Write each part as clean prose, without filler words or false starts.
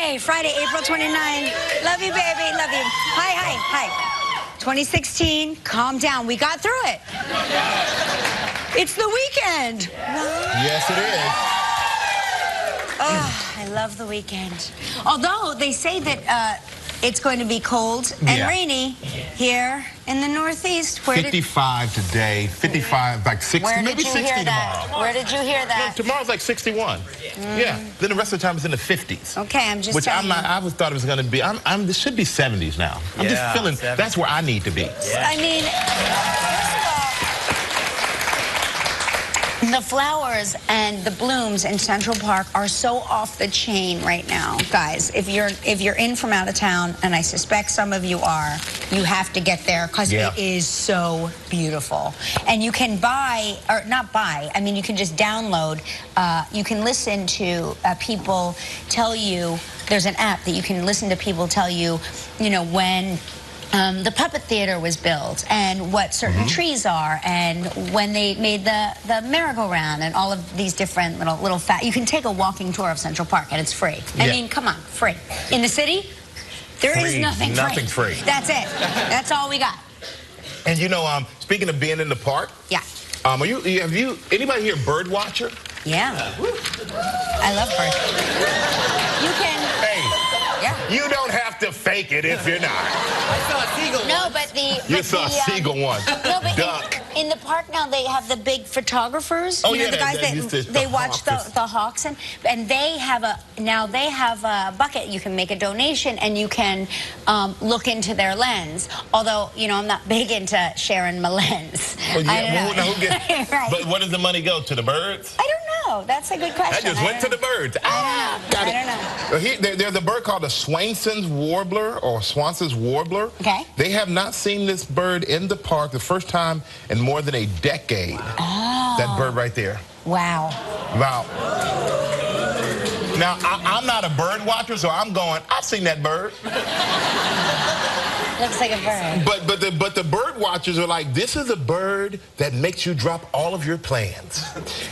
Friday, April 29th. Love you, baby. Love you. Hi. 2016, calm down. We got through it. It's the weekend. Yes, it is. Oh, I love the weekend. Although they say that it's going to be cold and rainy here in the Northeast. 55 today, 55, like 60, maybe 60 tomorrow. Where did you hear that? No, tomorrow's like 61. Yeah, then the rest of the time it's in the 50s. Okay, I'm just telling you. I always thought it was going to be, this should be 70s now. I'm just feeling, 70s. That's where I need to be. Yeah. I mean, the flowers and the blooms in Central Park are so off the chain right now, guys. If you're in from out of town, and I suspect some of you are, you have to get there because it is so beautiful. And you can buy, or not buy, I mean you can just download, you can listen to people tell you, there's an app that you can listen to people tell you, you know, when the puppet theater was built and what certain trees are and when they made the merry-go-round and all of these different little you can take a walking tour of Central Park and it's free. I mean, come on, free. In the city, there is nothing free. That's it. That's all we got. And you know, speaking of being in the park, have you anybody here bird watcher? Yeah. I love birds. You can. You don't have to fake it if you're not. I saw a seagull. No, but you saw a seagull once. No, but in the park now they have the big photographers. Oh, you know, the guys that they watch the hawks and they have a bucket. You can make a donation and you can look into their lens. Although, you know, I'm not big into sharing my lens. Well, right. But where does the money go? To the birds? I don't know. That's a good question. I just went to the birds. I don't know. There's a bird called a Swainson's warbler or Swanson's warbler. Okay. They have not seen this bird in the park the first time in more than a decade. Oh. That bird right there. Wow. Wow. Now, I'm not a bird watcher, so I'm going, I've seen that bird. Looks like a bird. But the bird watchers are like, this is a bird that makes you drop all of your plans.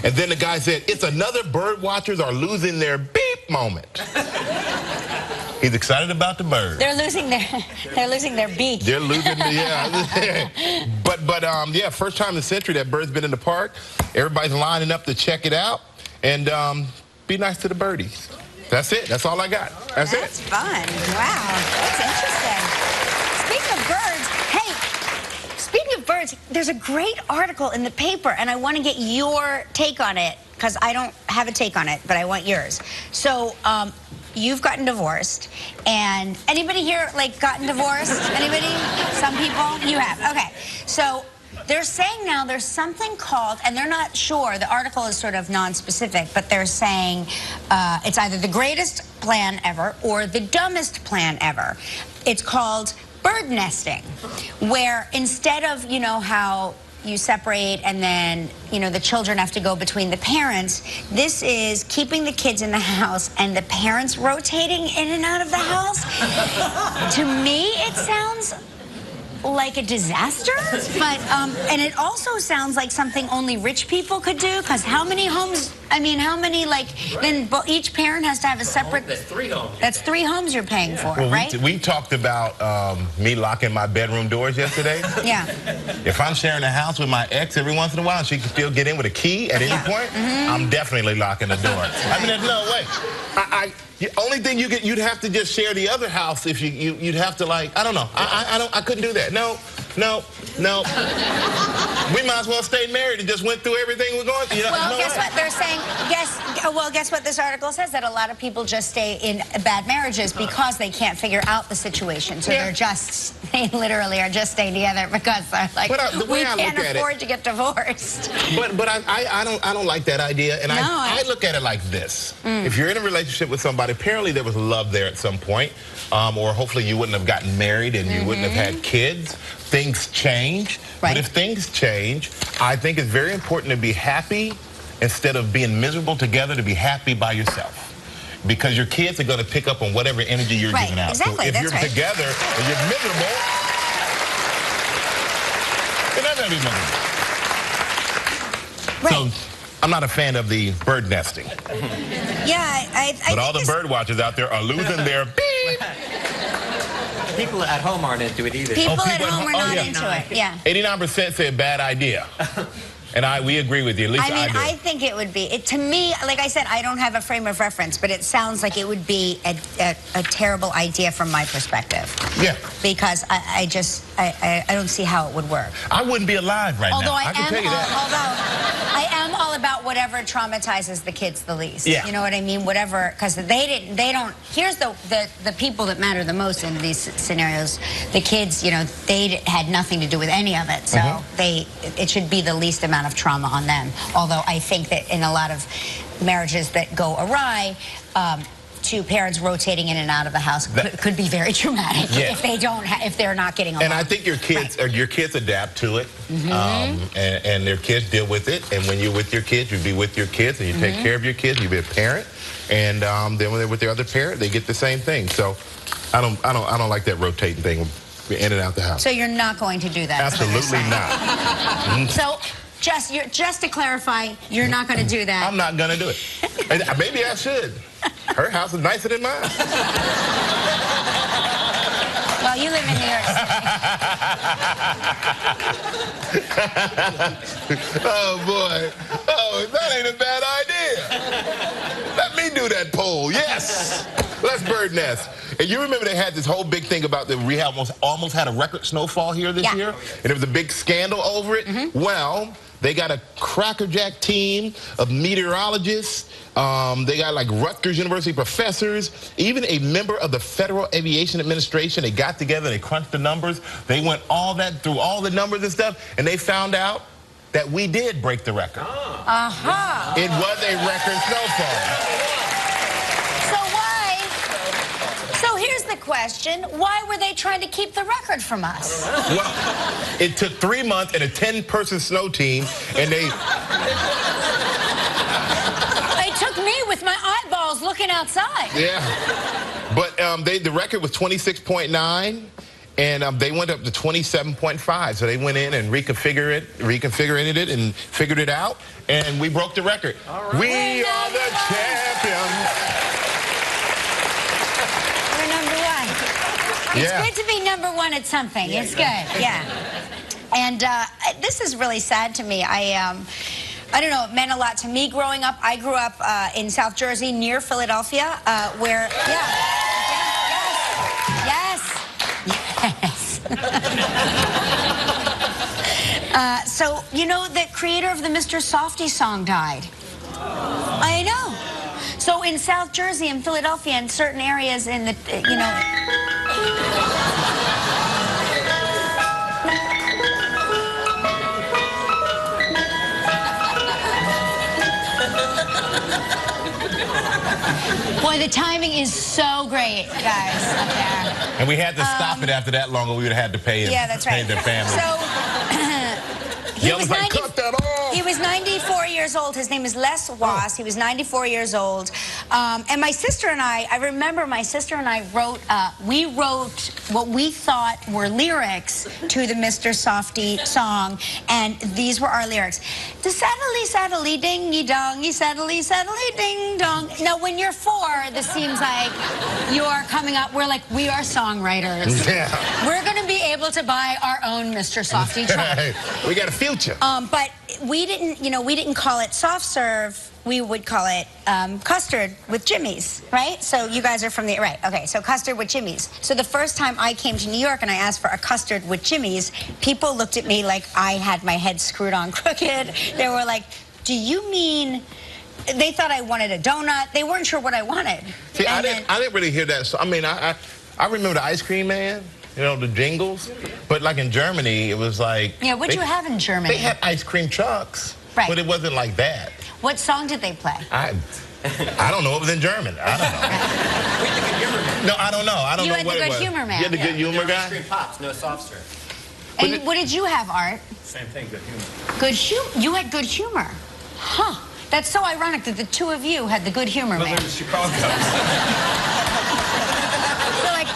And then the guy said, it's another bird watchers are losing their beep moment. He's excited about the bird. They're losing their beak. They're losing yeah, first time in the century that bird's been in the park. Everybody's lining up to check it out and be nice to the birdies. That's it. That's all I got. That's it. That's fun. Wow. That's interesting. Speaking of birds, hey, speaking of birds, there's a great article in the paper, and I want to get your take on it, because I don't have a take on it, but I want yours. So, you've gotten divorced, and anybody here, like, gotten divorced? Anybody? Some people? You have. Okay. So, they're saying now there's something called, and they're not sure, the article is sort of non-specific, but they're saying it's either the greatest plan ever or the dumbest plan ever. It's called bird nesting, where instead of, you know, how you separate and then, you know, the children have to go between the parents, this is keeping the kids in the house and the parents rotating in and out of the house. To me, it sounds like a disaster, but and it also sounds like something only rich people could do, because how many homes, I mean, how many, like, then each parent has to have a separate... That's 3 homes. That's 3 homes you're paying for, right? We talked about me locking my bedroom doors yesterday. Yeah. If I'm sharing a house with my ex every once in a while and she can still get in with a key at any point, I'm definitely locking the door. I mean, there's no way. The only thing you'd have to just share the other house if you'd have to, like, I don't know. I couldn't do that. No. We might as well stay married and just went through everything we're going through. You know, well, guess what they're saying? Guess what this article says? That a lot of people just stay in bad marriages because they can't figure out the situation. So they literally are just staying together because they're like, we can't afford to get divorced. But I don't like that idea, and I look at it like this: if you're in a relationship with somebody, apparently there was love there at some point, or hopefully you wouldn't have gotten married and you wouldn't have had kids. Things change, but if things change, I think it's very important to be happy instead of being miserable together, to be happy by yourself. Because your kids are going to pick up on whatever energy you're giving out. Exactly, so if you're together and you're miserable, they're not going to be miserable. Right. I'm not a fan of the bird nesting. Yeah, but all the bird watchers out there are losing their beep. People at home aren't into it either. People at home are not into it. Yeah. 89% say bad idea. And we agree with you. At least I do. I think it would be. To me, like I said, I don't have a frame of reference, but it sounds like it would be a terrible idea from my perspective. Yeah. Because I don't see how it would work. I wouldn't be alive right now. I can tell you that. Although I am all about whatever traumatizes the kids the least. Yeah. You know what I mean? Whatever, because they don't. Here's the people that matter the most in these scenarios. The kids, you know, they had nothing to do with any of it, so it should be the least amount of trauma on them. Although I think that in a lot of marriages that go awry, two parents rotating in and out of the house could be very traumatic if they're not getting along. And I think your kids adapt to it, and their kids deal with it. And when you're with your kids, you be with your kids, and you take care of your kids. You be a parent, and then when they're with their other parent, they get the same thing. So I don't like that rotating thing, in and out the house. So you're not going to do that? Absolutely not. So. Just to clarify, you're not going to do that. I'm not going to do it. And maybe I should. Her house is nicer than mine. Well, you live in New York City. Oh, boy. Oh, that ain't a bad idea. Let me do that poll. Yes. Let's bird nest. And you remember they had this whole big thing about we almost had a record snowfall here this year? And there was a big scandal over it. Well, they got a crackerjack team of meteorologists. They got like Rutgers University professors, even a member of the Federal Aviation Administration. They got together, they crunched the numbers. They went through all the numbers and stuff, and they found out that we did break the record. It was a record snowfall. So here's the question. Why were they trying to keep the record from us? Well, it took 3 months and a 10-person snow team, and they took me with my eyeballs looking outside. Yeah. But the record was 26.9, and they went up to 27.5. So they went in and reconfigured it and figured it out, and we broke the record. All right. We are the champions. It's good to be #1 at something. Yeah, it's good, yeah. And this is really sad to me. I don't know, it meant a lot to me growing up. I grew up in South Jersey near Philadelphia, where, yes. So, you know, the creator of the Mr. Softee song died. I know. So in South Jersey and Philadelphia and certain areas in the, you know... Boy, the timing is so great, guys, up there. And we had to stop it after that long, or we would have had to pay him. Yeah, that's right. Pay their family. So, he was like, cut that off. He was 94 years old. His name is Les Wass. He was 94 years old. And my sister and I remember my sister and I we wrote what we thought were lyrics to the Mr. Softee song, and these were our lyrics. The saddly, saddly, dingy dongy, saddly, saddly, ding dong. Now, when you're 4, this seems like you're coming up. We're like, we are songwriters. Yeah. We're going to be able to buy our own Mr. Softee truck. We got a future. But we didn't, you know, we didn't call it soft serve. We would call it custard with Jimmy's, right? So you guys are from the, right, okay, so custard with Jimmy's. So the first time I came to New York and I asked for a custard with Jimmy's, people looked at me like I had my head screwed on crooked. They were like, do you mean... They thought I wanted a donut. They weren't sure what I wanted. See, I didn't really hear that. So, I mean, I remember the Ice Cream Man. You know, the jingles. But like in Germany, it was like... Yeah, what'd you have in Germany? They had ice cream trucks. Right. But it wasn't like that. What song did they play? I don't know. It was in German. I don't know. No, I don't know. I don't know what it was. You had the Good Humor Man. You had the Good Humor guy? Ice cream pops, no soft serve. And what did you have, Art? Same thing, Good Humor. Good humor? You had Good Humor. Huh. That's so ironic that the two of you had the Good Humor Man. Well, they're in Chicago. So like...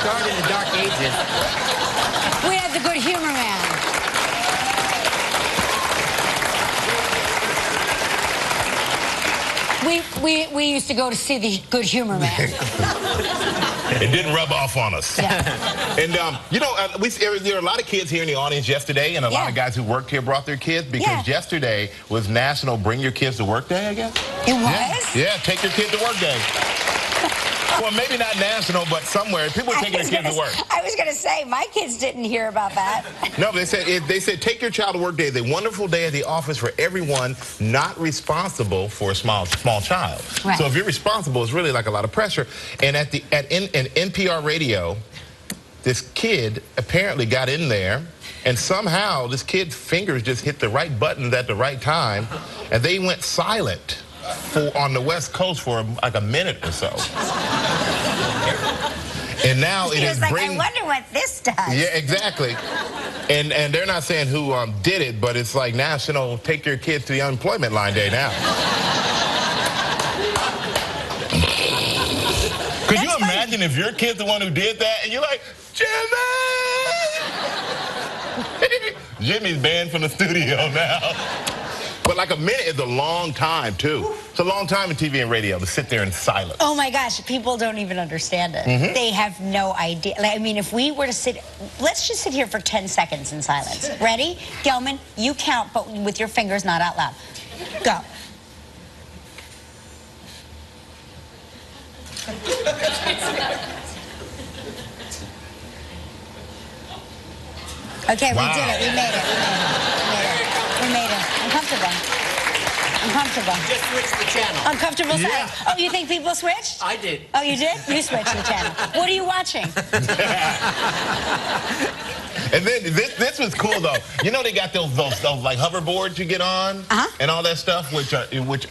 Started in the Dark Ages. We had the Good Humor Man. We used to go to see the Good Humor Man. It didn't rub off on us. Yeah. And, you know, there were a lot of kids here in the audience yesterday, and a lot of guys who worked here brought their kids because yesterday was National Bring Your Kids to Work Day, I guess. It was? Yeah, take your kids to work day. Well, maybe not national, but somewhere. People are taking their kids to work. I was going to say, my kids didn't hear about that. No, they said take your child to work day. It's a wonderful day at the office for everyone not responsible for a small child. Right. So if you're responsible, it's really like a lot of pressure. And at NPR radio, this kid apparently got in there, and somehow this kid's fingers just hit the right buttons at the right time, and they went silent on the West Coast for like a minute or so. And now it is like, I wonder what this does. Yeah, exactly. And they're not saying who did it, but it's like National Take Your Kids to the Unemployment Line Day now. Could you imagine if your kid's the one who did that and you're like, Jimmy! Jimmy's banned from the studio now. But like a minute is a long time, too. It's a long time in TV and radio to sit there in silence. Oh, my gosh. People don't even understand it. They have no idea. Like, I mean, if we were to sit... Let's just sit here for 10 seconds in silence. Ready? Gelman, you count, but with your fingers, not out loud. Go. Okay, we did it. We made it. We made it. Uncomfortable. Just switch the channel. Uncomfortable silence. Oh, you think people switched? I did. Oh, you did? You switched the channel. What are you watching? And then this was cool though. You know they got those like hoverboards you get on and all that stuff, which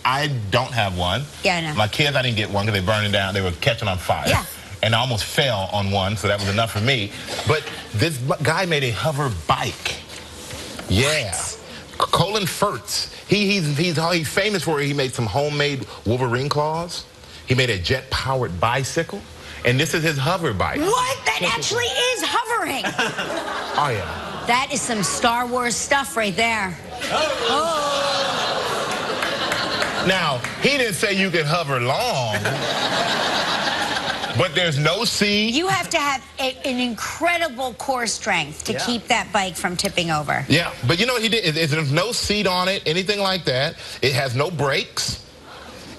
I don't have one. Yeah, I know. My kids, I didn't get one because they burning down. They were catching on fire. Yeah. And I almost fell on one, so that was enough for me. But this guy made a hover bike. Yeah. Colin Firth. He's famous for it. He made some homemade Wolverine claws. He made a jet-powered bicycle. And this is his hover bike. What? That actually is hovering. Oh, yeah. That is some Star Wars stuff right there. Oh. Now, he didn't say you could hover long. But there's no seat. You have to have an incredible core strength to keep that bike from tipping over. Yeah, but you know what he did? There's no seat on it, anything like that. It has no brakes.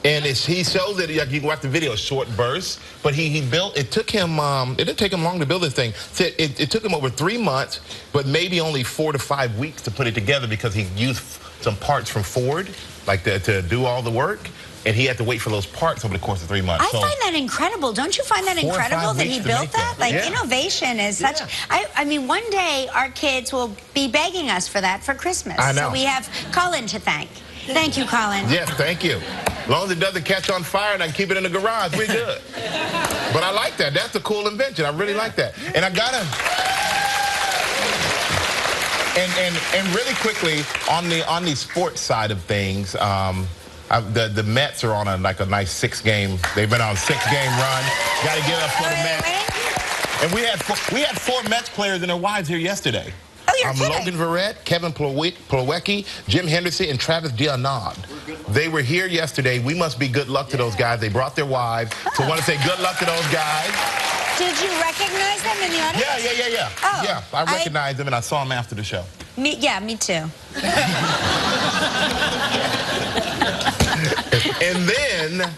And he shows it, like you can watch the video, short bursts. But he built, it took him, it didn't take him long to build this thing. It took him over 3 months, but maybe only 4 to 5 weeks to put it together because he used some parts from Ford, like to do all the work. And he had to wait for those parts over the course of 3 months. I find that incredible. Don't you find that incredible that he built that? Like, innovation is such... I mean, one day our kids will be begging us for that for Christmas. I know. So we have Colin to thank. Thank you, Colin. Yes, thank you. As long as it doesn't catch on fire and I can keep it in the garage, we're good. But I like that. That's a cool invention. I really like that. And I gotta... And really quickly, on the sports side of things, the Mets are on a nice 6-game. They've been on a 6-game run. Got to give up for the Mets. And we had 4 Mets players and their wives here yesterday. Oh, you're kidding. Logan Verrett, Kevin Plawecki, Jim Henderson, and Travis Deonard. They were here yesterday. We must be good luck to those guys. They brought their wives. So I want to say good luck to those guys. Did you recognize them in the audience? Yeah. Oh, yeah, I recognized them and I saw them after the show. Me too. And then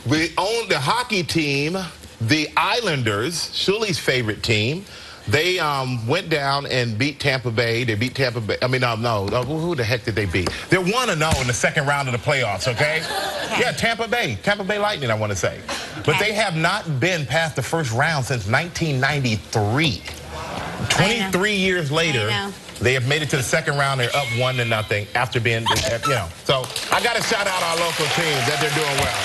we own the hockey team, the Islanders, Shuley's favorite team. They went down and beat Tampa Bay. They beat Tampa Bay. I mean, no, who the heck did they beat? They're 1-0 in the second round of the playoffs, okay? Yeah, Tampa Bay Lightning, I want to say. But they have not been past the first round since 1993. 23 years later, they have made it to the second round. They're up 1-0 after being, you know. So I got to shout out our local teams that they're doing well.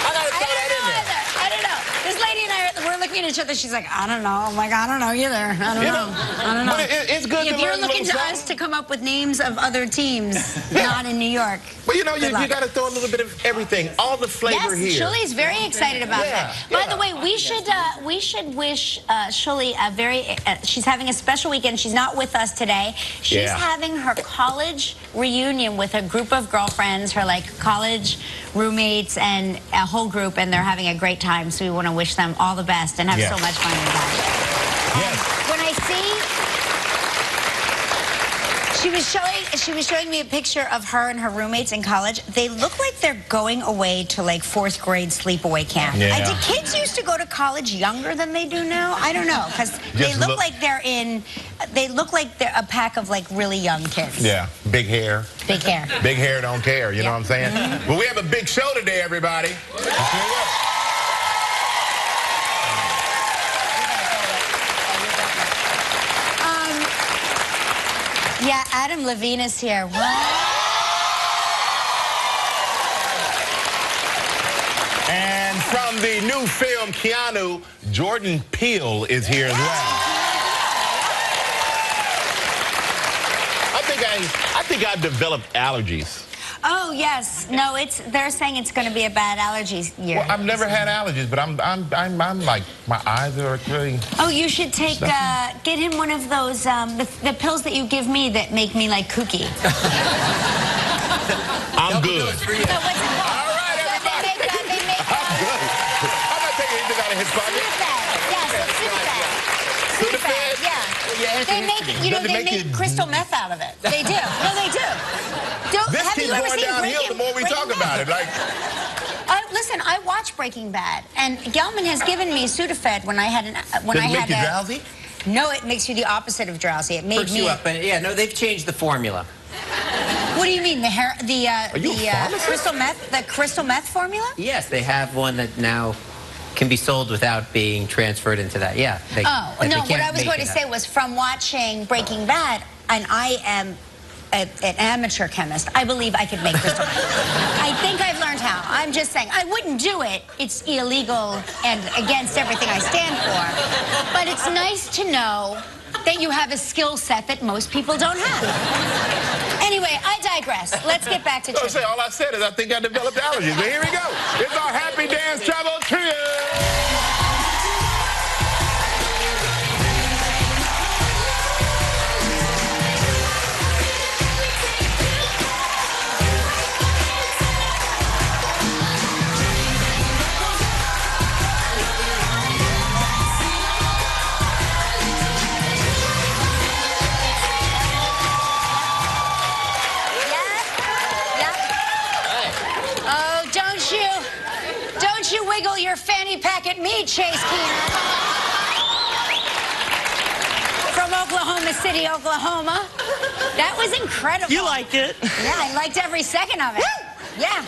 I got to throw that in there. I don't know. This lady and I, we're like, looking at each other. She's like, I don't know. I'm like, I don't know either. I don't know. I don't know. But it's good if to you're learn looking to us to come up with names of other teams, not in New York. Well, you know, you got to throw a little bit of everything, all the flavor here. Yes, Shuley's very excited about that. By the way, we should wish Shuley a very. She's having a special weekend. She's not with us today. She's having her college reunion with a group of girlfriends, her like college roommates, and a whole group, and they're having a great time. So we want to wish them all the best and have so much fun with that. Yes. When I see. She was showing me a picture of her and her roommates in college. They look like they're going away to like 4th grade sleepaway camp. Yeah. Did kids used to go to college younger than they do now? I don't know, because they look like they're in. They look like they're a pack of like really young kids. Yeah, big hair. Big hair. Big hair don't care. You know what I'm saying? Well, we have a big show today, everybody. Yeah, Adam Levine is here. What? And from the new film Keanu, Jordan Peele is here as well. I think I've developed allergies. Oh yes, no, they're saying it's going to be a bad allergy year. Well, I've never had allergies, but I'm like my eyes are really. Oh, you should take get him one of those the pills that you give me that make me like kooky. I'm good. So what's it called? All right, everybody. They make I'm good. I'm not taking anything out of his pocket. Sudafed. Yeah. They make, you know, they make crystal meth out of it. They do. No, they do. This keeps going downhill the more we talk about it. Like, listen, I watch Breaking Bad, and Gelman has given me Sudafed when I had does it make you drowsy? No, it makes you the opposite of drowsy. It made Perks me. you up, and, yeah, no, they've changed the formula. What do you mean, the crystal meth formula? Yes, they have one that now can be sold without being transferred into that. Yeah. No, what I was going to say was from watching Breaking Bad, and I am an amateur chemist. I believe I could make crystal meth. I think I've learned how. I'm just saying, I wouldn't do it. It's illegal and against everything I stand for. But it's nice to know that you have a skill set that most people don't have. Anyway, I digress. Let's get back to trivia. All I said is I think I developed allergies. But here we go. It's our Happy Dance Travel Trio. Don't you wiggle your fanny pack at me, Chase Keanu. From Oklahoma City, Oklahoma. That was incredible. You liked it. Yeah, I liked every second of it. Yeah.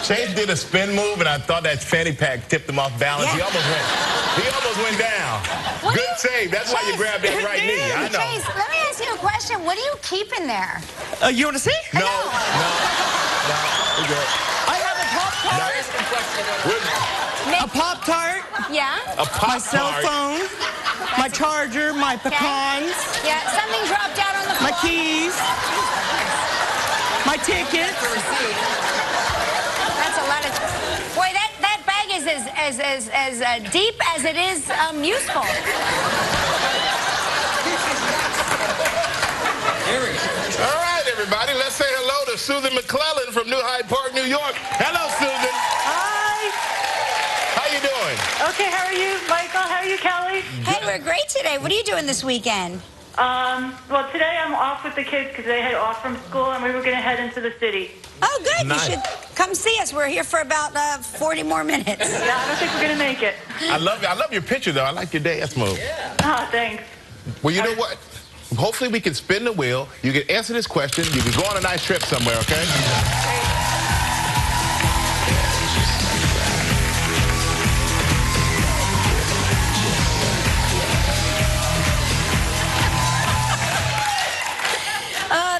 Chase did a spin move, and I thought that fanny pack tipped him off balance. Yeah. He almost went down. Good save. That's why you grabbed that right knee. I know. Chase, let me ask you a question. What do you keep in there? You want to see? No. We're good. I have a Pop-Tart. A Pop-Tart. Yeah? A Pop-Tart. My cell phone. My charger. My pecans. Yeah, something dropped out on the floor. My keys. My tickets. That's a lot of... Boy, that bag is as deep as it is useful. All right, everybody, let's say hello to Susan McClellan from New Hyde Park, New York. Hello, Susan. Hi. How you doing? Okay, how are you, Michael? How are you, Kelly? Hey, we're great today. What are you doing this weekend? Well, today I'm off with the kids because they had off from school, and we were going to head into the city. Oh, good. Nice. You should come see us. We're here for about 40 more minutes. Yeah, I don't think we're going to make it. I love your picture, though. I like your dance move. Yeah. Oh, thanks. Well, you know what? Hopefully we can spin the wheel. You can answer this question. You can go on a nice trip somewhere, okay?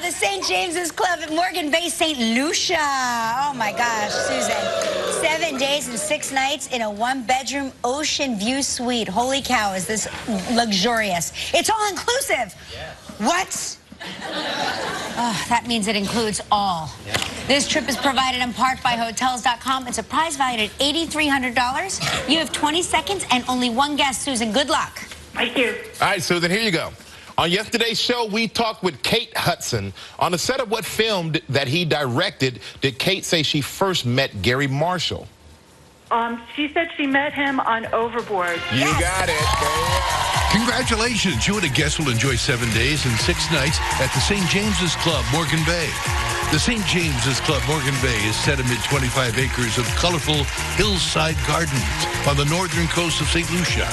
The St. James's Club at Morgan Bay, St. Lucia. Oh, my gosh, Susan. 7 7 days and 6 nights in a 1-bedroom ocean view suite. Holy cow, is this luxurious. It's all inclusive. Yes. What? Oh, that means it includes all. Yeah. This trip is provided in part by Hotels.com. It's a prize valued at $8,300. You have 20 seconds and only one guest, Susan. Good luck. Thank you. All right, Susan, here you go. On yesterday's show, we talked with Kate Hudson. On the set of what film that he directed, did Kate say she first met Gary Marshall? She said she met him on Overboard. You got it. Congratulations. You and a guest will enjoy 7 days and 6 nights at the St. James's Club, Morgan Bay. The St. James's Club, Morgan Bay is set amid 25 acres of colorful hillside gardens on the northern coast of St. Lucia.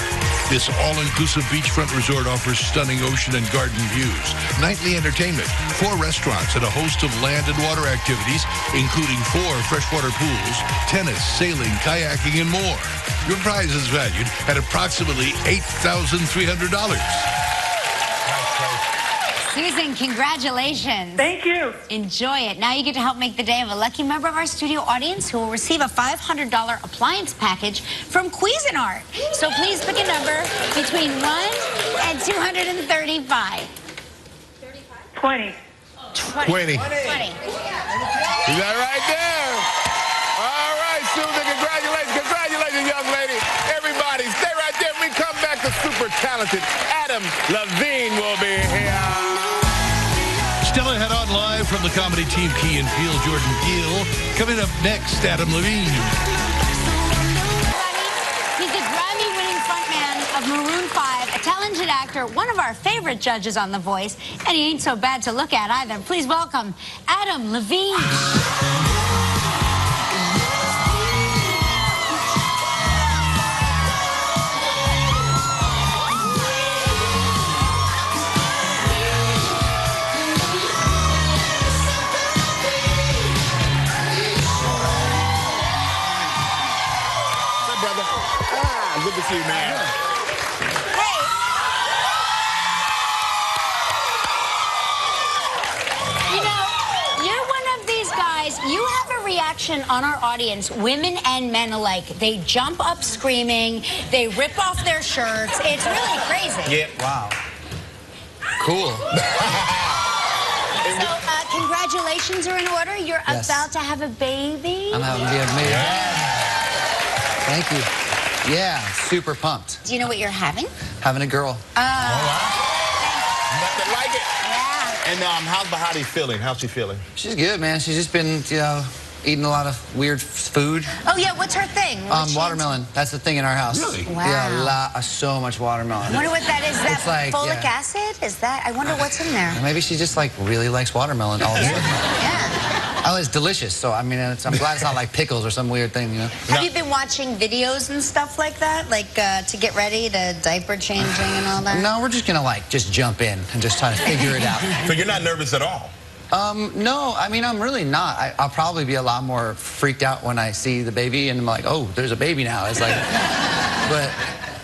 This all-inclusive beachfront resort offers stunning ocean and garden views, nightly entertainment, 4 restaurants, and a host of land and water activities, including 4 freshwater pools, tennis, sailing, kayaking, and more. Your prize is valued at approximately $8,300. Susan, congratulations. Thank you. Enjoy it. Now you get to help make the day of a lucky member of our studio audience who will receive a $500 appliance package from Cuisinart. So please pick a number between 1 and 235. 20. 20. You got it right there. All right, Susan, congratulations. Congratulations, young lady. Everybody, stay right there. When we come back, the super talented Adam Levine will be here. Stella head on live from the comedy team Key and Peele, Jordan Peele. Coming up next, Adam Levine. He's the Grammy-winning frontman of Maroon 5, a talented actor, one of our favorite judges on The Voice, and he ain't so bad to look at either. Please welcome Adam Levine. Good to see you, man. Hey. You know, you're one of these guys. You have a reaction on our audience, women and men alike. They jump up screaming. They rip off their shirts. It's really crazy. Yeah. Wow. Cool. So, congratulations are in order. You're about to have a baby. I'm having to be a baby. Thank you. Yeah, super pumped. Do you know what you're having? Having a girl. All right. Nothing like it. Yeah. And how's Bahati feeling? How's she feeling? She's good, man. She's just been, eating a lot of weird food. Oh, yeah. What's her thing? Watermelon. That's the thing in our house. Really? Wow. Yeah, so much watermelon. I wonder what that is. Is that It's like, folic acid? Is that? I wonder what's in there. Maybe she just, really likes watermelon all the time. Yeah. Oh, it's delicious. So, I mean, I'm glad it's not like pickles or some weird thing, Have you been watching videos and stuff like that? Like, to get ready to diaper changing and all that? No, we're just going to, just jump in and just try to figure it out. So you're not nervous at all? No, I mean, I'm really not. I'll probably be a lot more freaked out when I see the baby and I'm like, oh, there's a baby now. It's like, but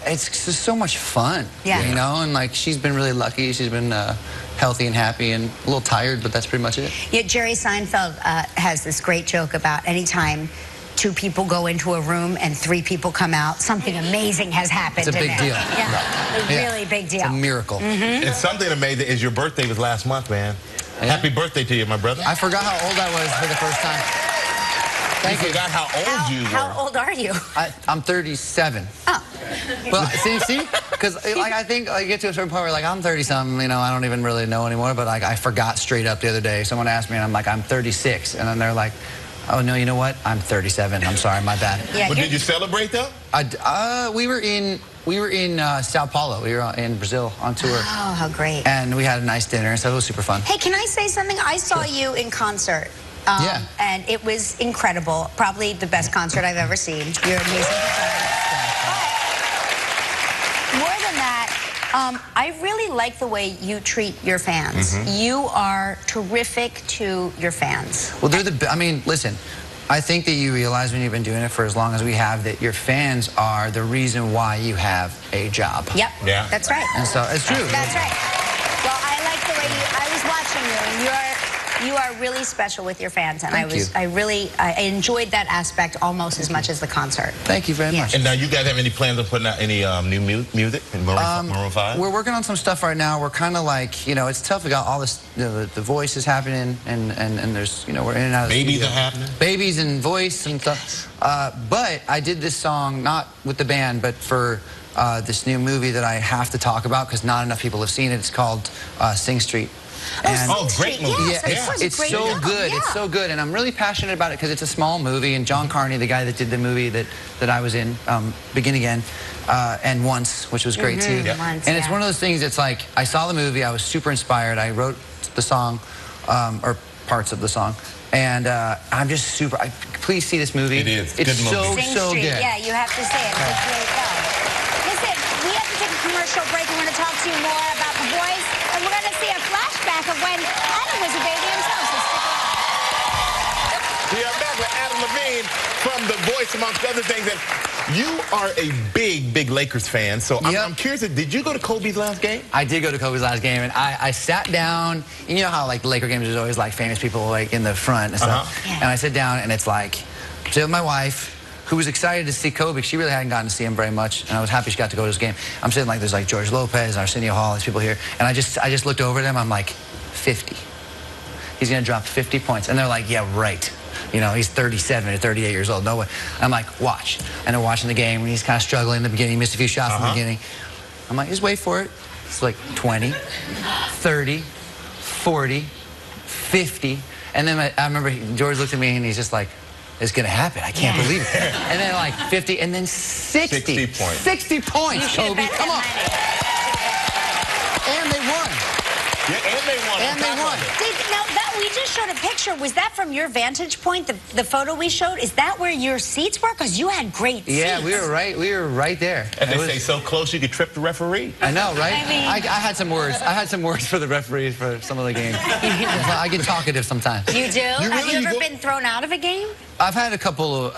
it's just so much fun, and she's been really lucky. She's been healthy and happy and a little tired, but that's pretty much it. Yeah, Jerry Seinfeld has this great joke about anytime 2 people go into a room and 3 people come out, something amazing has happened. It's a big deal. Yeah, a really big deal. It's a miracle. And something amazing is your birthday was last month, man. Yeah. Happy birthday to you, my brother. I forgot how old I was for the first time. Thank you. Forgot how old you were. How old are you? I'm 37. Oh. Well, see? Because, I think I get to a certain point where, I'm 30-something, I don't even really know anymore, but, I forgot straight up the other day. Someone asked me, and I'm like, I'm 36. And then they're like, oh, no, you know what? I'm 37. I'm sorry, my bad. Yeah, But did you celebrate, though? We were in Sao Paulo. We were in Brazil on tour. Oh, how great. And we had a nice dinner, so it was super fun. Hey, can I say something? I saw you in concert. Yeah. And it was incredible. Probably the best concert I've ever seen. You're an amazing performer. But more than that, I really like the way you treat your fans. You are terrific to your fans. Well, listen, I think that you realize when you've been doing it for as long as we have that your fans are the reason why you have a job. Yep. Yeah. That's right. And so it's true. That's right. Well, I like the way I was watching you, and You are really special with your fans, and Thank you. I enjoyed that aspect almost as much as the concert. Thank you very much. And now you guys have any plans on putting out any new music in Maroon 5? We're working on some stuff right now. We're kind of like, it's tough. We got all this, the voice is happening, and there's, we're in and out of the Babies studio. are happening? Babies and voice and stuff. But I did this song, not with the band, but for this new movie that I have to talk about because not enough people have seen it. It's called Sing Street. And Great movie. Yes, it's so good. Yeah. It's so good, and I'm really passionate about it because it's a small movie. And John Carney, the guy that did the movie that I was in, Begin Again, and Once, which was great too. Once, and it's one of those things. It's like I saw the movie, I was super inspired. I wrote the song, or parts of the song, and I'm just super. Please see this movie. It is. It's Good movie. so good. Yeah, you have to say it. It's really good. Listen, we have to take a commercial break. We're going to talk to you more about The Voice, and we're going to see a flashback of when Adam was a baby himself. So stick around. We are back with Adam Levine from The Voice, amongst other things. And you are a big Lakers fan, so I'm curious, did you go to Kobe's last game? I did go to Kobe's last game, and I sat down. You know how like the Laker games, there's always like famous people like in the front and stuff. And I sit down, and it's like, so with my wife, who was excited to see Kobe. She really hadn't gotten to see him very much, and I was happy she got to go to this game. I'm sitting like, there's like George Lopez, Arsenio Hall, these people here, and I just looked over at them. I'm like, 50. He's gonna drop 50 points, and they're like, yeah, right. He's 37 or 38 years old. No way. I'm like, watch. And they're watching the game, and he's kind of struggling in the beginning. He missed a few shots in the beginning. I'm like, just wait for it. It's like 20, 30, 40, 50. And then I remember George looked at me, and he's just like, it's going to happen. I can't believe it. And then like 50, and then 60. 60 points. 60 points, Kobe. Come on. And they won. Yeah, and they won. And they won. We just showed a picture. Was that from your vantage point, the photo we showed? Is that where your seats were? Because you had great seats. Yeah, we were right there. And they say so close you could trip the referee. I know, right? I mean, I had some words. I had some words for the referees for some of the games. I get talkative sometimes. You do? Have you ever been thrown out of a game? I've had a couple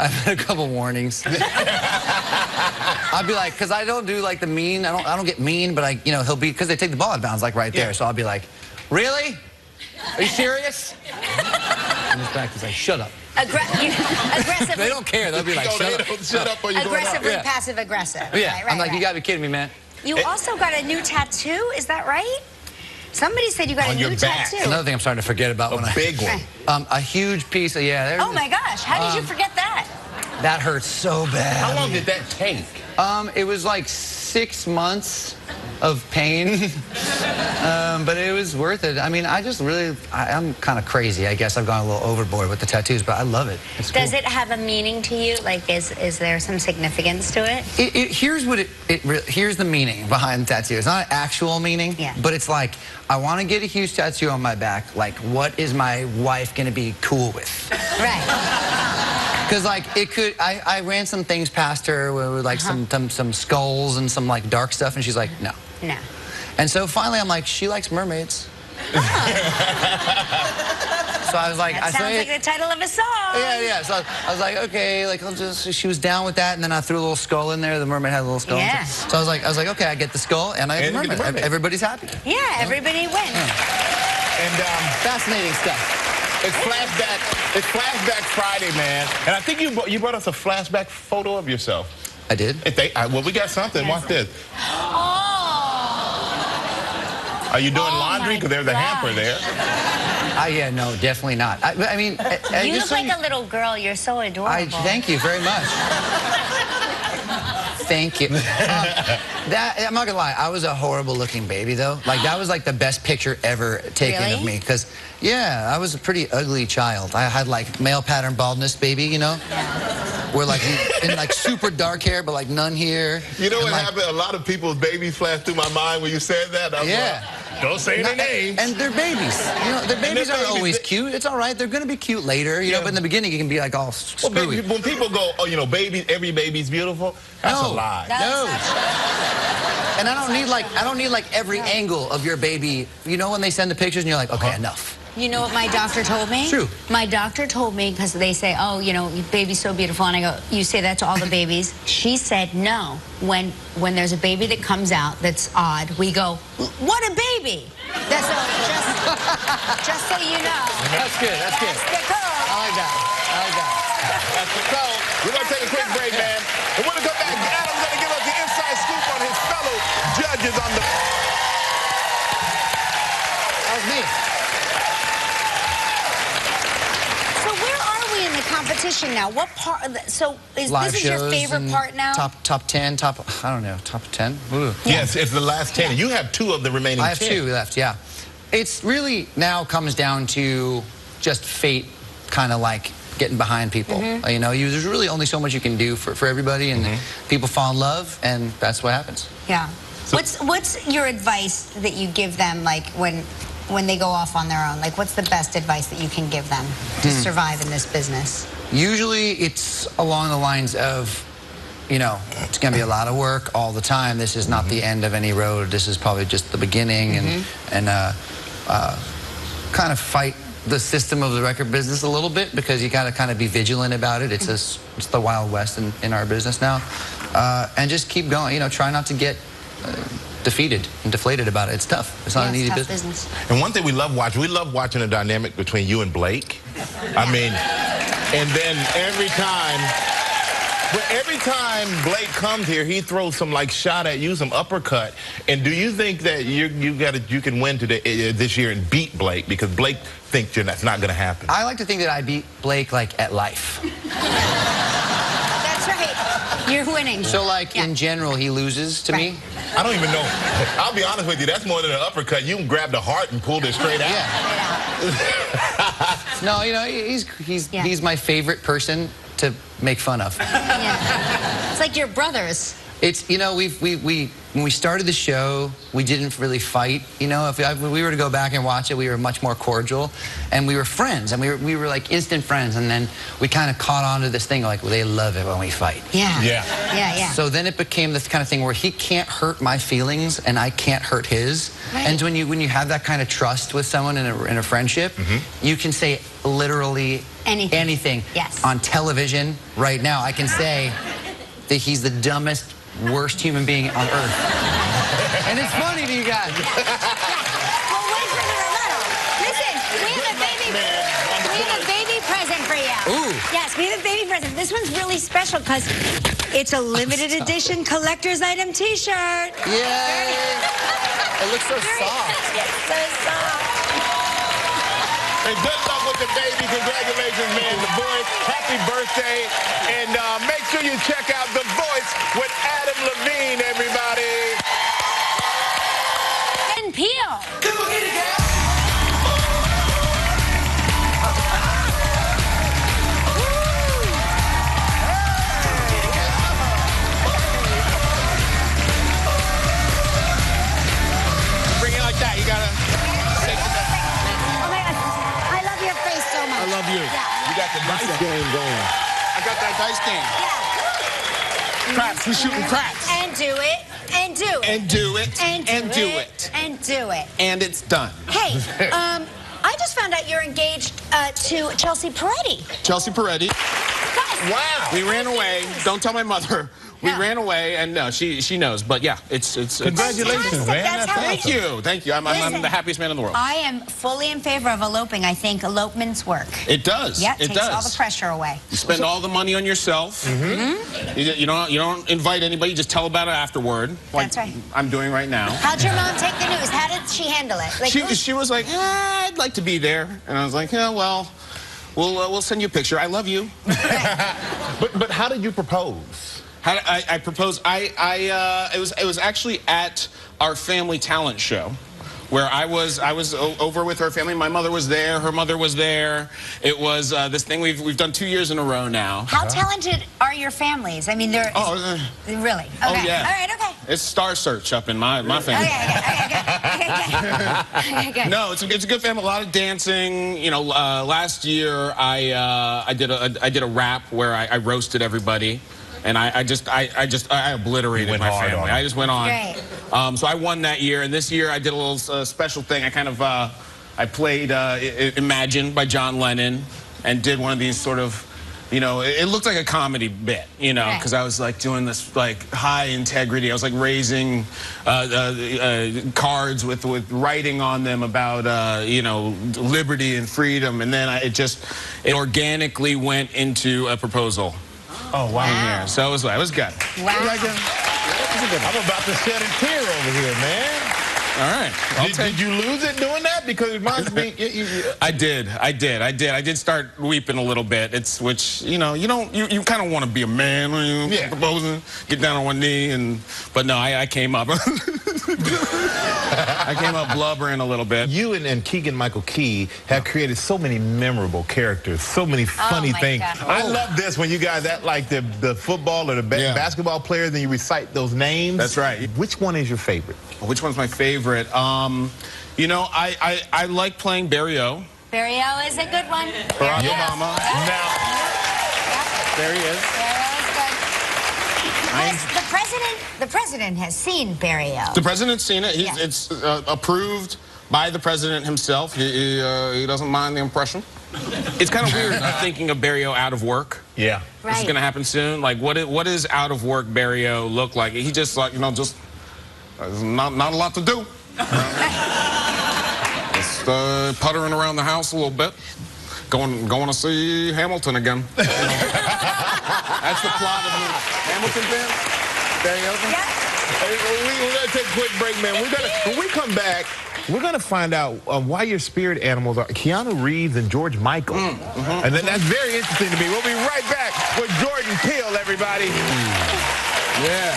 warnings. I'll be like, because I don't do like the mean. I don't get mean, but he'll be, because they take the ball out of bounds like right there. So I'll be like, really? Are you serious? And his back is like, shut up. Aggressively. They don't care. They'll be like, shut up. Or you aggressively passive aggressive. Yeah. Right, I'm like, you gotta be kidding me, man. You also got a new tattoo. Is that right? Somebody said you got a new tattoo. Another thing I'm starting to forget about. A big one. A huge piece of, Oh my gosh, how did you forget that? That hurts so bad. How long did that take? It was like 6 months of pain, but it was worth it. I mean, I'm kind of crazy. I guess I've gone a little overboard with the tattoos, but I love it. It's cool. Does it have a meaning to you? Like, is there some significance to it? Here's what here's the meaning behind the tattoo. It's not an actual meaning, but it's like, I want to get a huge tattoo on my back. Like, what is my wife gonna be cool with? Right. Because like I ran some things past her with like some skulls and some like dark stuff, and she's like, no. No. And so finally, I'm like, she likes mermaids. So I was like, that sounds like the title of a song. Yeah. So I was like, okay, like she was down with that, and then I threw a little skull in there. The mermaid had a little skull. Yeah. So I was like, okay, I get the skull, and I get the mermaid. Everybody's happy. Yeah, everybody wins. And fascinating stuff. It's flashback Friday, man. And I think you brought us a flashback photo of yourself. I did. Well, we got something. Yes. Watch this. Oh. Are you doing laundry? Because there's a hamper there. Yeah, no, definitely not. I mean, you look like a little girl. You're so adorable. Thank you very much. Thank you. I'm not gonna lie, I was a horrible looking baby though. Like that was like the best picture ever taken of me. Because yeah, I was a pretty ugly child. I had like male pattern baldness, baby, Where like in like super dark hair, but like none here. You know what happened? A lot of people's babies flashed through my mind when you said that. I was like, don't say their names. And they're babies. Their babies aren't always cute. It's all right. They're going to be cute later, but in the beginning it can be like all screwy. When people go, every baby's beautiful, that's a lie. No. And I don't need like every angle of your baby. When they send the pictures and you're like, okay, enough. You know what my doctor told me? True. My doctor told me, because they say, oh, you know, your baby's so beautiful, and I go, you say that to all the babies? She said, no. When there's a baby that comes out that's odd, we go, what a baby! That's just so you know. That's good. That's good. That's the girl. I like that. I like that. So, we're going to take a quick break, man. And when we come back, Adam's going to give us the inside scoop on his fellow judges on the... That was me. So where are we in the competition now? What part? So is Live this is your shows favorite and part now? Top 10, I don't know, top 10? Ooh. Yes, it's the last 10. You have 2 of the remaining 10. I have 2 left, yeah. It's really now comes down to just fate kind of like getting behind people. You know, there's really only so much you can do for everybody, and people fall in love, and that's what happens. Yeah. So, what's your advice that you give them, like when they go off on their own? Like, what's the best advice that you can give them to survive in this business? Usually it's along the lines of, you know, it's going to be a lot of work all the time. This is not the end of any road. This is probably just the beginning, and kind of fight the system of the record business a little bit, because you got to kind of be vigilant about it. It's the Wild West in our business now, and just keep going. You know, try not to get defeated and deflated about it. It's tough. It's not an easy business. And one thing we love watching the dynamic between you and Blake. I mean, and then every time Blake comes here, he throws some like shot at you, some uppercut. And do you think that you can win today this year and beat Blake, because Blake thinks that's not going to happen? I like to think that I beat Blake like at life. That's right. You're winning. So like in general, he loses to me. I don't even know. I'll be honest with you. That's more than an uppercut. You grabbed the heart and pulled it straight out. Yeah. No, you know, he's my favorite person to make fun of. Yeah. It's like your brothers. It's, you know, when we started the show, we didn't really fight. You know, if we were to go back and watch it, we were much more cordial, and we were friends, and we were like instant friends. And then we kind of caught on to this thing like, well, they love it when we fight. Yeah. So then it became this kind of thing where he can't hurt my feelings and I can't hurt his. Right. And when you have that kind of trust with someone in a friendship, you can say literally anything. Yes. On television right now, I can say that he's the dumbest, worst human being on earth. And it's funny to you guys. Well, wait for the rebuttal. Listen, we have a baby present for you. Ooh. Yes, we have a baby present. This one's really special because it's a limited edition collector's item T-shirt. Yay! It looks so soft. It's so soft. And good luck with the baby. Congratulations, man. The Voice. Happy birthday. And make sure you check out The Voice with Adam Levine, everybody. And Peele. Come on, get it, girl. Bring it like that. You gotta shake it up. Oh my God. I love your face so much. I love you. Yeah. You got the dice game going. I got that dice game. Yeah. Craps. We're shooting craps. And do it. And do it. And do it. And do it. And do it. And it's done. Hey, I just found out you're engaged to Chelsea Peretti. Chelsea Peretti. Guys. Wow. We ran away. Don't tell my mother. We ran away, and no, she knows. But yeah, it's Congratulations, man. That's how Thank you. I'm Listen, the happiest man in the world. I am fully in favor of eloping. I think elopement's work. It does. Yeah, it takes does. all the pressure away. You spend all the money on yourself. You don't invite anybody. You just tell about it afterward. Like That's right. I'm doing right now. How'd your mom take the news? How did she handle it? Like, She was like, I'd like to be there, and I was like, yeah, well, we'll send you a picture. I love you. But how did you propose? How did I proposed? It was actually at our family talent show, where I was over with her family. My mother was there. Her mother was there. It was this thing we've done 2 years in a row now. How talented are your families? I mean, they're really. Okay. Oh yeah. All right. Okay. It's Star Search up in my family. Okay, good. No, it's a good family. A lot of dancing. You know, last year I did a rap where I roasted everybody. And I obliterated my family. I just went on. Great. So I won that year, and this year I did a little special thing. I kind of I played Imagine by John Lennon and did one of these sort of, you know, it looked like a comedy bit, you know, because I was like doing this like high integrity. I was like raising cards with writing on them about, you know, liberty and freedom. And then it organically went into a proposal. Oh, wow. Yeah, so it was good. Wow. I'm about to shed a tear over here, man. All right. Did you lose it doing that? Because it reminds me. I did start weeping a little bit. Which you know, you kind of want to be a man when you're proposing, get down on one knee, but no, I came up. I came up blubbering a little bit. You and Keegan-Michael Key have created so many memorable characters, so many funny things. God. I love this when you guys act like the football or the basketball players and you recite those names. That's right. Which one is your favorite? Which one's my favorite? You know, I like playing Barry-O. Barry-O is a good one. Barack Obama. Now, there he is. Barry-O is good. The president has seen Barry-O. The president's seen it. It's approved by the president himself. He doesn't mind the impression. It's kind of weird thinking of Barry-O out of work. Yeah. Right. This is going to happen soon. Like, what does out of work Barry-O look like? He just like, you know, just there's not a lot to do. Just puttering around the house a little bit. Going to see Hamilton again. That's the plot of the Hamilton fan. Barry-O. We're going to take a quick break, man. When we come back, we're going to find out why your spirit animals are Keanu Reeves and George Michael. And then that's very interesting to me. We'll be right back with Jordan Peele, everybody. Yeah.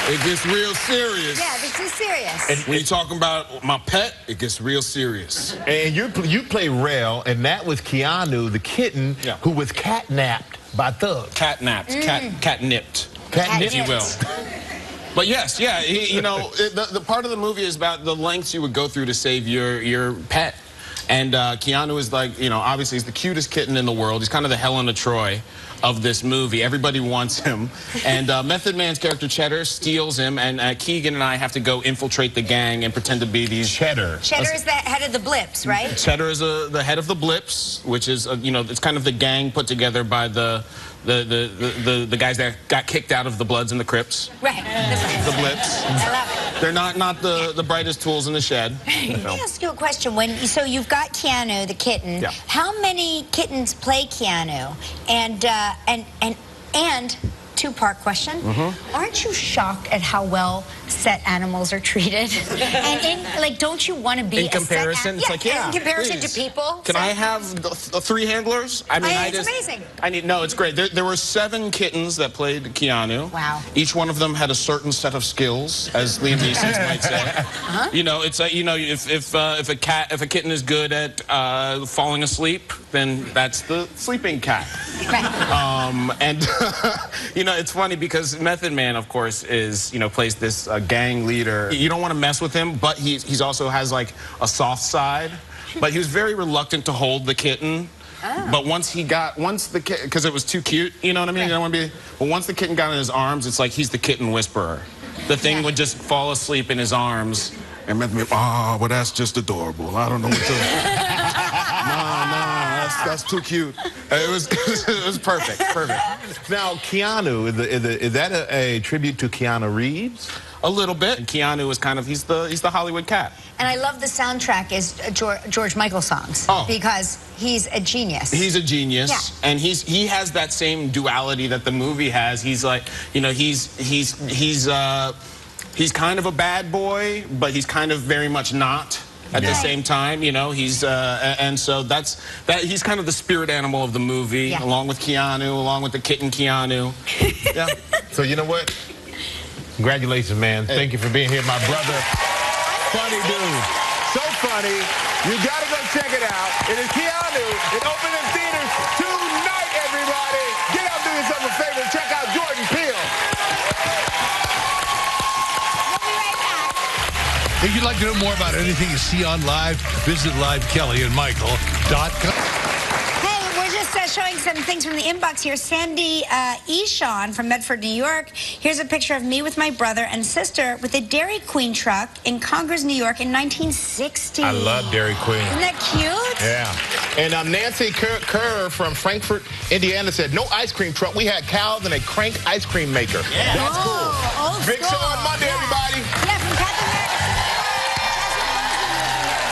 It gets real serious. Yeah, this is serious. And when you're talking about my pet, it gets real serious. And you play Rel, and that was Keanu, the kitten, who was catnapped by thugs. Catnapped. Catnipped. Catnipped, if you will. But yes, yeah, you know, the part of the movie is about the lengths you would go through to save your pet. And Keanu is like, you know, obviously he's the cutest kitten in the world. He's kind of the Helen of Troy of this movie. Everybody wants him. And Method Man's character, Cheddar, steals him, and Keegan and I have to go infiltrate the gang and pretend to be these... Cheddar. Cheddar is the head of the Blips, right? Cheddar is the head of the Blips, which is, you know, it's kind of the gang put together by the guys that got kicked out of the Bloods and the Crips. Right. The Blips. I love it. They're not the brightest tools in the shed. Let me ask you a question. So you've got Keanu, the kitten. Yeah. How many kittens play Keanu? And two-part question. Aren't you shocked at how well set animals are treated? And don't you want to be in comparison? It's like, in comparison please. to people. Can I have the 3 handlers? I mean, it's amazing. No, it's great. There were 7 kittens that played Keanu. Wow. Each one of them had a certain set of skills, as Liam Neeson might say. You know, it's you know, if a kitten is good at falling asleep, then that's the sleeping cat. Right. And you know, it's funny because Method Man, of course, plays this gang leader. You don't want to mess with him, but he's also has like a soft side. But he was very reluctant to hold the kitten. But once the kitten, because it was too cute, you know what I mean? You don't want to be. But once the kitten got in his arms, it's like he's the kitten whisperer. The thing would just fall asleep in his arms. And Method Man, well, that's just adorable. I don't know what to. That's too cute. It was perfect. Now, Keanu, is that a tribute to Keanu Reeves? A little bit. And Keanu is kind of, he's the Hollywood cat. And I love the soundtrack is George Michael songs because he's a genius. He's a genius, and he has that same duality that the movie has. He's like, you know, he's kind of a bad boy, but he's kind of very much not. At the same time, you know, and so he's kind of the spirit animal of the movie, along with Keanu, along with the kitten Keanu. Yeah. So you know what? Congratulations, man. Hey. Thank you for being here, my brother. Funny dude. So funny. You gotta go check it out. It is Keanu. It opened in theaters tonight, everybody. Get out and do yourself a favor. Check out Jordan Peele. If you'd like to know more about anything you see on live, visit livekellyanmichael.com. Hey, we're just showing some things from the inbox here. Sandy Eshawn from Medford, New York. Here's a picture of me with my brother and sister with a Dairy Queen truck in Congress, New York in 1960. I love Dairy Queen. Isn't that cute? Yeah. And Nancy Kerr from Frankfort, Indiana said, no ice cream truck. We had cows and a crank ice cream maker. Yeah. That's cool. Old Big school. show on Monday, everybody.